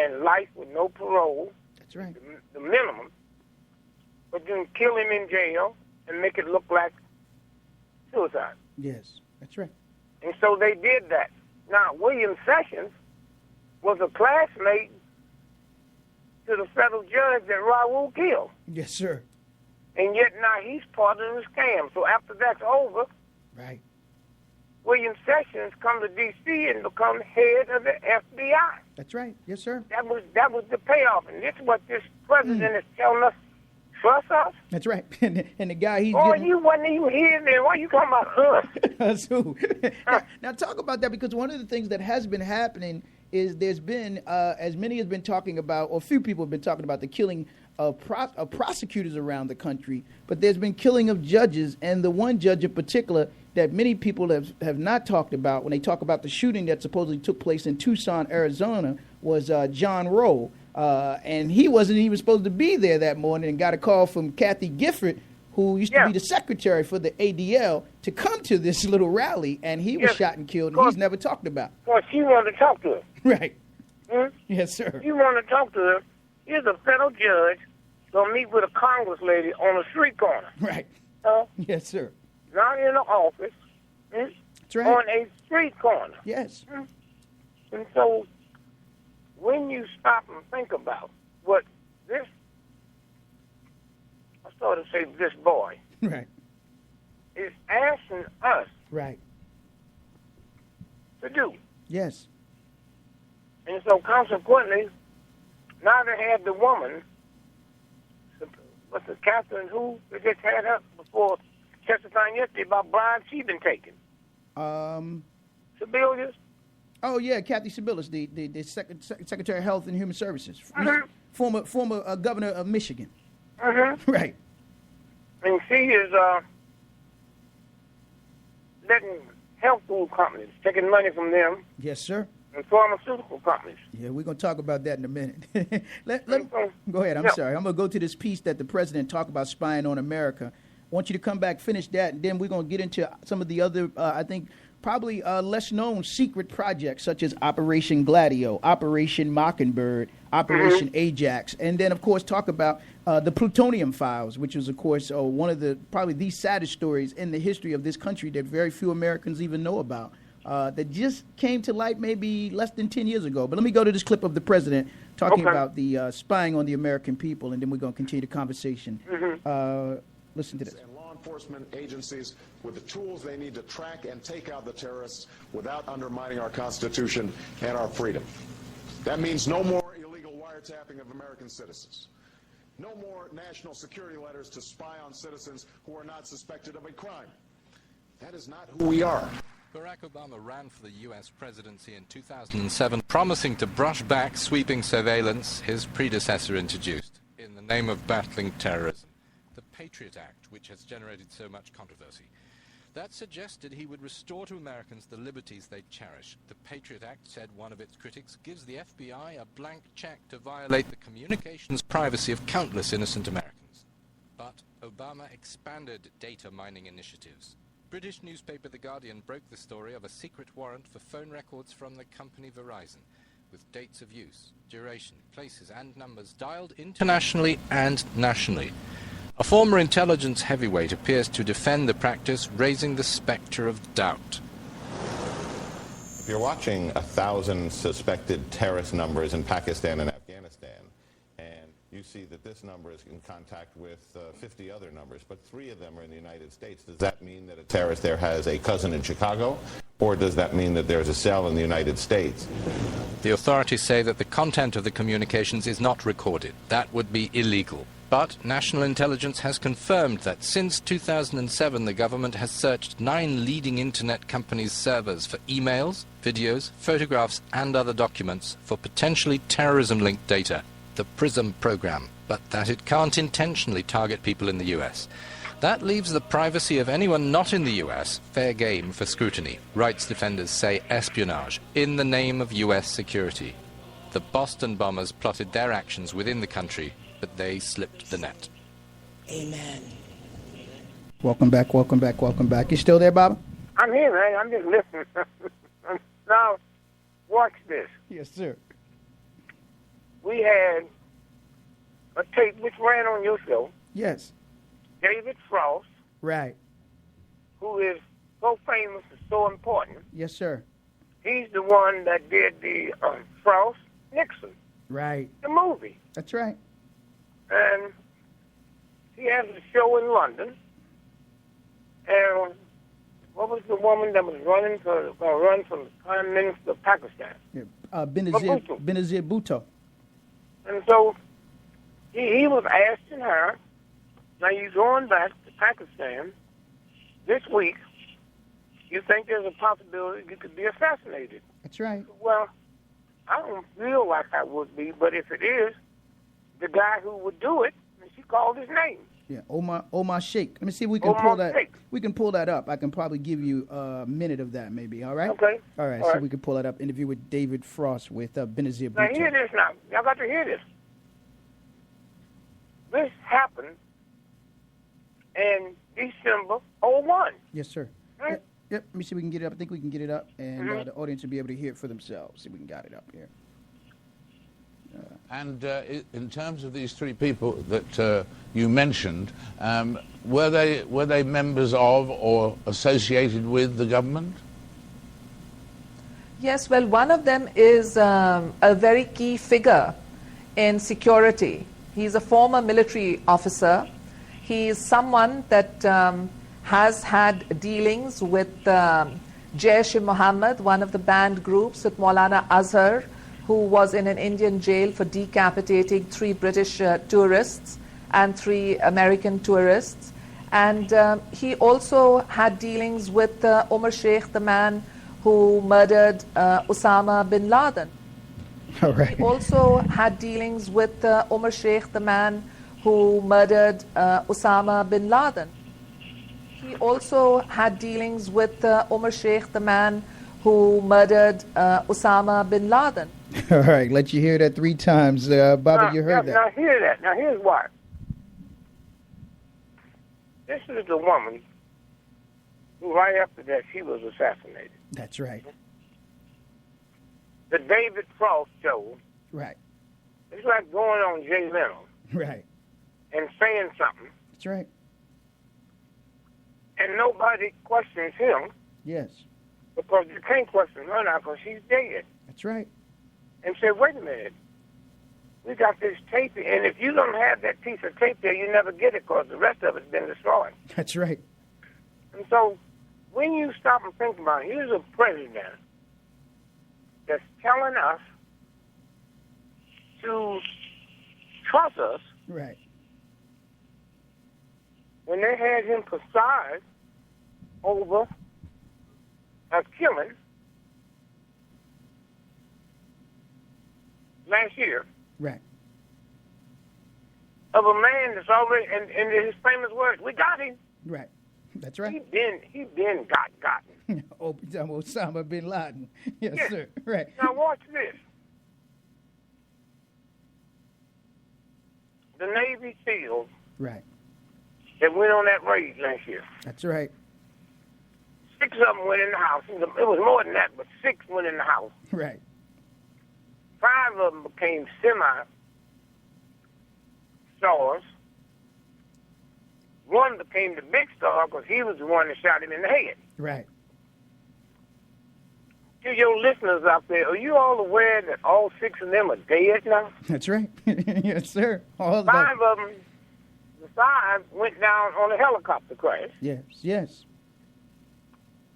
and life with no parole. That's right. The minimum. But then kill him in jail and make it look like suicide. Yes, that's right. And so they did that. Now, William Sessions was a classmate to the federal judge that Raul killed. Yes, sir. And yet now he's part of the scam. So after that's over, right, William Sessions come to D.C. and become head of the FBI. That's right. Yes, sir. That was the payoff. And this is what this president is telling us. Trust us. That's right. And the guy he's you wasn't even here then. Why you talking about us? That's who. Now talk about that, because one of the things that has been happening is there's been, as many has been talking about, or a few people have been talking about the killing of prosecutors around the country, but there's been killing of judges, and the one judge in particular that many people have not talked about when they talk about the shooting that supposedly took place in Tucson, Arizona, was John Rowe. And he wasn't even supposed to be there that morning, and got a call from Kathy Gifford, who used to be the secretary for the ADL, to come to this little rally, and he was shot and killed, and he's never talked about. Well, she wanted to talk to her. Right. Yes, sir. You want to talk to her. Here's a federal judge going to meet with a Congress lady on a street corner. Right. Yes, sir. Not in the office. That's right. On a street corner. Yes. And so when you stop and think about what this, I started to say this boy, right, is asking us right to do. Yes. And so consequently, now they have the woman, what's the Catherine who they just had her before testifying yesterday about bribes she's been taking. Sebelius? Oh yeah, Kathy Sebelius, the Secretary of Health and Human Services, former governor of Michigan. Right. And she is letting health food companies, taking money from them. Yes, sir. And pharmaceutical companies. Yeah, we're going to talk about that in a minute. Go ahead. I'm sorry. I'm going to go to this piece that the president talked about spying on America. I want you to come back, finish that, and then we're going to get into some of the other, I think, probably less-known secret projects, such as Operation Gladio, Operation Mockingbird, Operation Ajax, and then, of course, talk about the plutonium files, which was, of course, one of the probably the saddest stories in the history of this country that very few Americans even know about, that just came to light maybe less than 10 years ago. But let me go to this clip of the president talking about the spying on the American people, and then we're going to continue the conversation. Listen to this. And law enforcement agencies with the tools they need to track and take out the terrorists without undermining our Constitution and our freedom. That means no more illegal wiretapping of American citizens. No more national security letters to spy on citizens who are not suspected of a crime. That is not who we are. Barack Obama ran for the U.S. presidency in 2007, promising to brush back sweeping surveillance his predecessor introduced in the name of battling terrorism. The Patriot Act, which has generated so much controversy. That suggested he would restore to Americans the liberties they cherish. The Patriot Act, said one of its critics, gives the FBI a blank check to violate the communications privacy of countless innocent Americans. But Obama expanded data mining initiatives. British newspaper The Guardian broke the story of a secret warrant for phone records from the company Verizon, with dates of use, duration, places and numbers dialed internationally and nationally. A former intelligence heavyweight appears to defend the practice, raising the specter of doubt. If you're watching 1,000 suspected terrorist numbers in Pakistan and Afghanistan, and you see that this number is in contact with 50 other numbers, but 3 of them are in the United States, does that mean that a terrorist there has a cousin in Chicago? Or does that mean that there's a cell in the United States? The authorities say that the content of the communications is not recorded. That would be illegal. But national intelligence has confirmed that since 2007, the government has searched 9 leading internet companies' servers for emails, videos, photographs, and other documents for potentially terrorism-linked data, the PRISM program, but that it can't intentionally target people in the U.S. That leaves the privacy of anyone not in the U.S. fair game for scrutiny. Rights defenders say espionage in the name of U.S. security. The Boston bombers plotted their actions within the country, but they slipped the net. Amen. Welcome back. You still there, Bob? I'm here, man. I'm just listening. Now, watch this. Yes, sir. we had a tape which ran on your show. Yes. David Frost, Right. who is so famous and so important. Yes, sir. He's the one that did the Frost Nixon, Right. the movie. That's right. And he has a show in London. And what was the woman that was running for the Prime Minister of Pakistan? Yeah. Benazir Bhutto. And so he was asking her, now you're going back to Pakistan this week, you think there's a possibility you could be assassinated? That's right. Well, I don't feel like I would be, but if it is, the guy who would do it, and she called his name. Yeah, Omar Sheikh. Let me see if we can pull that. We can pull that up. I can probably give you a minute of that, maybe. All right. Okay. All right. So we can pull that up. Interview with David Frost with Benazir Bhutto. Now hear this. Now y'all got to hear this. This happened in December '01. Yes, sir. Right? Yep. Let me see if we can get it up. I think we can get it up, and the audience will be able to hear it for themselves. See if we can get it up here. And in terms of these three people that you mentioned, were they members of or associated with the government? Yes, well, one of them is a very key figure in security. He's a former military officer. He is someone that has had dealings with Jaish-e-Mohammed, one of the banned groups, with Maulana Azhar, who was in an Indian jail for decapitating 3 British tourists and 3 American tourists. And he also had dealings with Omar Sheikh, the man who murdered Osama bin Laden. All right. He also had dealings with Omar Sheikh, the man who murdered Osama bin Laden. He also had dealings with Omar Sheikh, the man who murdered Osama bin Laden. All right, let you hear that 3 times. Bobby, you heard that. Now hear that. Now here's why. This is the woman who right after that she was assassinated. That's right. The David Frost show. Right. It's like going on Jay Leno Right. and saying something, That's right. and nobody questions him Yes. because you can't question her now because she's dead. That's right. And say, wait a minute, we got this tape, and if you don't have that piece of tape there, you never get it because the rest of it's been destroyed. That's right. And so when you stop and think about it, here's a president that's telling us to trust us Right. when they had him preside over a killing last year Right. of a man that's already, and his famous words, we got him. Right. That's right. He been gotten. Osama bin Laden. Yes, Yes. sir. Right. Now watch this. The Navy SEALs Right. that went on that raid last year, That's right. 6 of them went in the house. It was more than that, but 6 went in the house. Right. 5 of them became semi-stars. 1 became the big star because he was the one that shot him in the head. Right. To your listeners out there, are you all aware that all 6 of them are dead now? That's right. Yes, sir. All 5 of them, the 5 went down on a helicopter crash. Yes. Yes.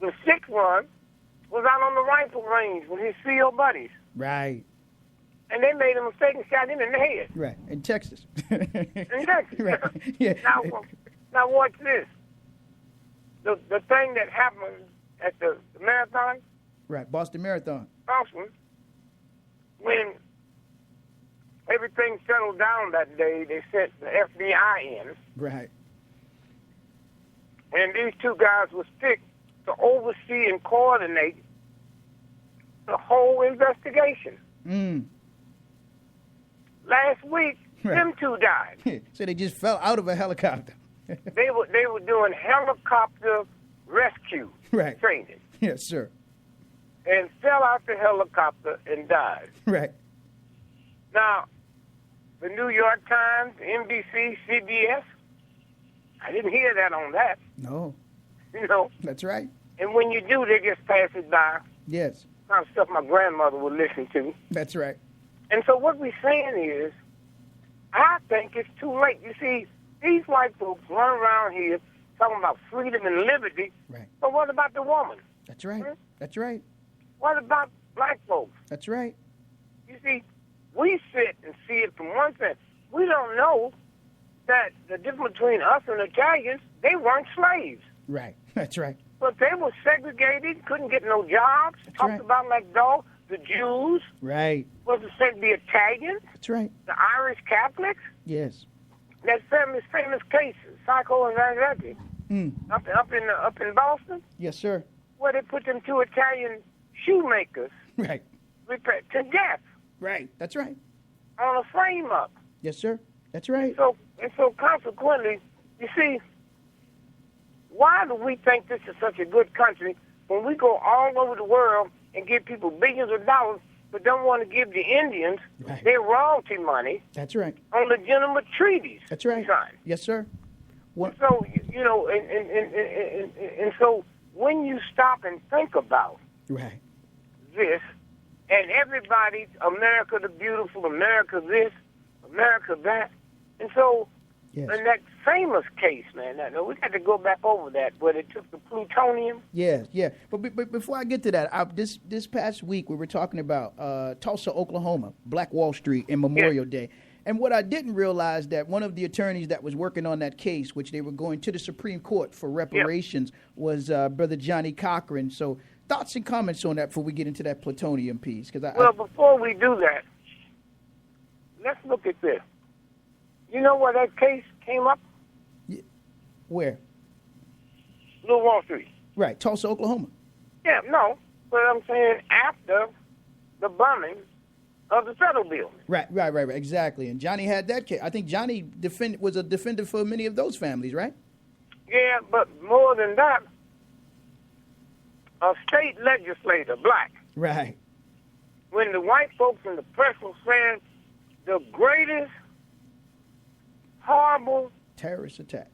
The 6th one was out on the rifle range with his SEAL buddies. Right. And they made a mistake and shot him in the head. Right. In Texas. In Texas. Right. Yeah. Now watch this. The thing that happened at the marathon, Right. Boston Marathon. Boston, when everything settled down that day, they sent the FBI in, Right. and these 2 guys was picked to oversee and coordinate the whole investigation. Last week, Right. them 2 died. So they just fell out of a helicopter. They were doing helicopter rescue Right. training Yes, sir. and fell out the helicopter and died. Right. Now, the New York Times, NBC, CBS. I didn't hear that on that. No. You know. That's right. And when you do, they just pass it by. Yes. Kind of stuff my grandmother would listen to. That's right. And so what we're saying is, I think it's too late. You see, these white folks run around here talking about freedom and liberty. Right. But what about the woman? That's right. That's right. What about black folks? That's right. You see, we sit and see it from one side. We don't know that the difference between us and Italians, they weren't slaves. Right. That's right. But they were segregated, couldn't get no jobs, talked right. about like dogs. The Jews Right. was said to be Italians. That's right. The Irish Catholics. Yes. That famous case, Psycho and Vanzetti, up in Boston, Yes, sir. where they put them two Italian shoemakers Right. to death Right. That's right. on a frame up. Yes, sir. That's right. So consequently, you see, why do we think this is such a good country when we go all over the world and give people billions of dollars, but don't want to give the Indians Right. their royalty money That's right. on legitimate treaties? That's right. Signed? Yes, sir. So, you know, and so when you stop and think about Right. this, and everybody, America the beautiful, America this, America that, and so Yes. in that famous case, man, we got to go back over that, where they took the plutonium. Yeah, yeah. But before I get to that, this past week we were talking about Tulsa, Oklahoma, Black Wall Street, and Memorial Day. And what I didn't realize that one of the attorneys that was working on that case, which they were going to the Supreme Court for reparations, was Brother Johnny Cochran. So thoughts and comments on that before we get into that plutonium piece? Well, before we do that, let's look at this. You know where that case came up? Where? Little Wall Street. Right, Tulsa, Oklahoma. Yeah, no, but I'm saying after the bombing of the federal building. Right, exactly. And Johnny had that case. I think Johnny was a defender for many of those families, right? Yeah, but more than that, a state legislator, black. Right. When the white folks in the press were saying the greatest horrible terrorist attack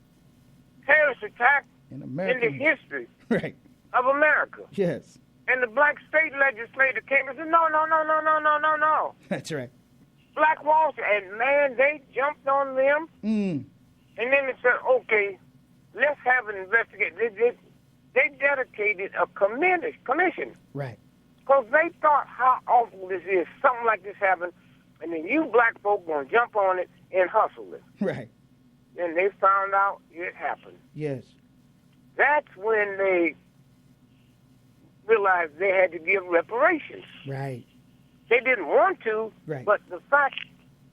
in America. the history Right. of America. Yes. And the black state legislator came and said, no. That's right. Black Wall Street. And, man, they jumped on them. Mm. And then they said, okay, let's have an investigation. They dedicated a commission. Right. Because they thought how awful this is. Something like this happened. And then you black folk going to jump on it and hustle it. Right. And they found out it happened. Yes. That's when they realized they had to give reparations. Right. They didn't want to, Right. but the fact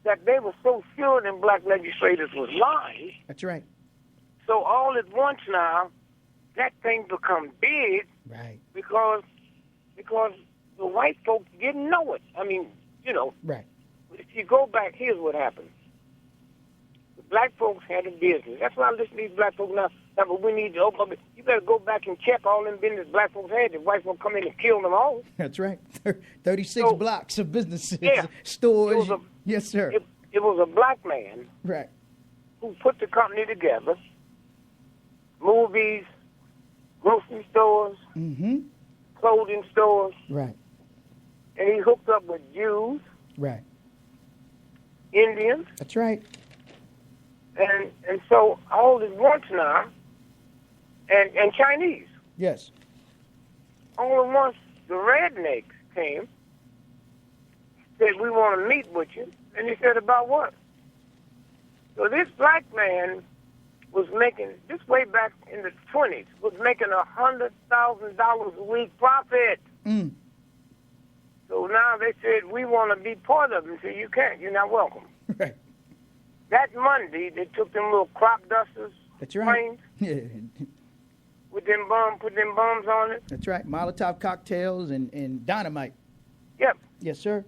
that they were so sure them black legislators was lying. That's right. So all at once now, that thing become big. Right. Because the white folks didn't know it. I mean, you know. Right. If you go back, here's what happened. The black folks had a business. That's why I listen to these black folks now. But we need to open up. You better go back and check all them business black folks had. The white folks come in and kill them all. That's right. 36 blocks of businesses, yeah, stores. Yes, sir. It was a black man. Right. Who put the company together. Movies, grocery stores, clothing stores. Right. And he hooked up with Jews. Right. Indians. That's right. And so all at once now, and Chinese. Yes. All at once, the rednecks came, said, we want to meet with you. And he said, about what? So this black man was making, this way back in the 20s, was making $100,000 a week profit. Mm. So now they said, we want to be part of it. He said, you can't. You're not welcome. Right. That Monday, they took them little crop dusters. That's right. Planes, with them put them bombs on it. That's right. Molotov cocktails and dynamite. Yep. Yes, sir.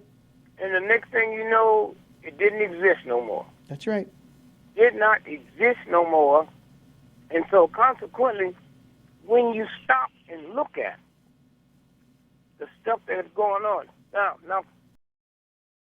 And the next thing you know, it didn't exist no more. That's right. Did not exist no more. And so consequently, when you stop and look at the stuff that's going on. Now